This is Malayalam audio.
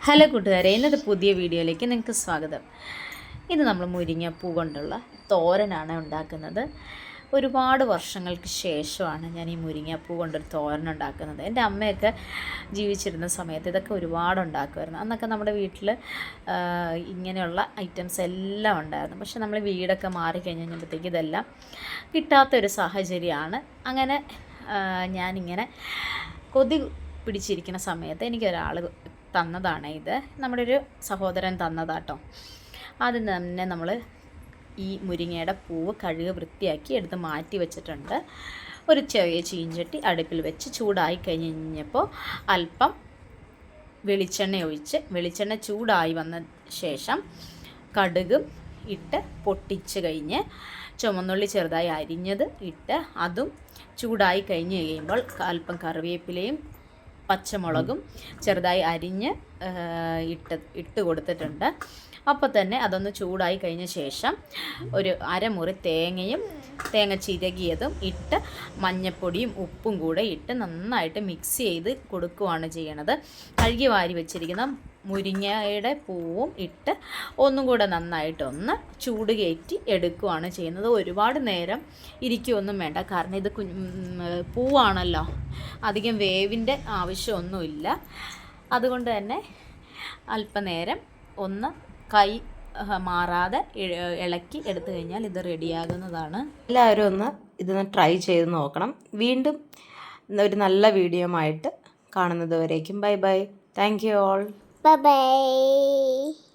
ഹലോ കൂട്ടുകാരെ, ഇന്നത്തെ പുതിയ വീഡിയോയിലേക്ക് നിങ്ങൾക്ക് സ്വാഗതം. ഇത് നമ്മൾ മുരിങ്ങപ്പൂ കൊണ്ടുള്ള തോരനാണ് ഉണ്ടാക്കുന്നത്. ഒരുപാട് വർഷങ്ങൾക്ക് ശേഷമാണ് ഞാൻ ഈ മുരിങ്ങപ്പൂ കൊണ്ടൊരു തോരൻ ഉണ്ടാക്കുന്നത്. എൻ്റെ അമ്മയൊക്കെ ജീവിച്ചിരുന്ന സമയത്ത് ഇതൊക്കെ ഒരുപാട് ഉണ്ടാക്കുമായിരുന്നു. അന്നൊക്കെ നമ്മുടെ വീട്ടിൽ ഇങ്ങനെയുള്ള ഐറ്റംസ് എല്ലാം ഉണ്ടായിരുന്നു. പക്ഷെ നമ്മൾ വീടൊക്കെ മാറിക്കഴിഞ്ഞപ്പോഴത്തേക്ക് ഇതെല്ലാം കിട്ടാത്തൊരു സാഹചര്യമാണ്. അങ്ങനെ ഞാനിങ്ങനെ കൊതി പിടിച്ചിരിക്കുന്ന സമയത്ത് എനിക്കൊരാൾ തന്നതാണ്. ഇത് നമ്മുടെ ഒരു സഹോദരൻ തന്നതാട്ടോ. ആദ്യം തന്നെ നമ്മൾ ഈ മുരിങ്ങയുടെ പൂവ് കഴുകി വൃത്തിയാക്കി എടുത്ത് മാറ്റി വെച്ചിട്ടുണ്ട്. ഒരു ചെറിയ ചീഞ്ചട്ടി അടുപ്പിൽ വെച്ച് ചൂടായി കഴിഞ്ഞപ്പോൾ അല്പം വെളിച്ചെണ്ണ ഒഴിച്ച്, വെളിച്ചെണ്ണ ചൂടായി വന്ന ശേഷം കടുകും ഇട്ട് പൊട്ടിച്ച് കഴിഞ്ഞ് ചുവന്നുള്ളി ചെറുതായി അരിഞ്ഞത് ഇട്ട് അതും ചൂടായി കഴിഞ്ഞ് കഴിയുമ്പോൾ അല്പം കറിവേപ്പിലയും പച്ചമുളകും ചെറുതായി അരിഞ്ഞ് ഇട്ട് കൊടുത്തിട്ടുണ്ട്. അപ്പോൾ തന്നെ അതൊന്ന് ചൂടായി കഴിഞ്ഞ ശേഷം ഒരു അരമുറി തേങ്ങ ചിരകിയതും ഇട്ട് മഞ്ഞൾപ്പൊടിയും ഉപ്പും കൂടെ ഇട്ട് നന്നായിട്ട് മിക്സ് ചെയ്ത് കൊടുക്കുകയാണ് ചെയ്യണത്. കഴുകി വാരി വെച്ചിരിക്കുന്ന മുരിങ്ങയുടെ പൂവും ഇട്ട് ഒന്നും കൂടെ നന്നായിട്ടൊന്ന് ചൂട് കയറ്റി എടുക്കുകയാണ് ചെയ്യുന്നത്. ഒരുപാട് നേരം ഇരിക്കുകയൊന്നും വേണ്ട, കാരണം ഇത് പൂവാണല്ലോ, അധികം വേവിൻ്റെ ആവശ്യമൊന്നുമില്ല. അതുകൊണ്ട് തന്നെ അല്പനേരം ഒന്ന് കൈ മാറാതെ ഇളക്കി എടുത്തു കഴിഞ്ഞാൽ ഇത് റെഡിയാകുന്നതാണ്. എല്ലാവരും ഒന്ന് ഇതൊന്ന് ട്രൈ ചെയ്ത് നോക്കണം. വീണ്ടും ഒരു നല്ല വീഡിയോ ആയിട്ട് കാണുന്നത് വരേക്കും bye bye. Thank you all. Bye bye.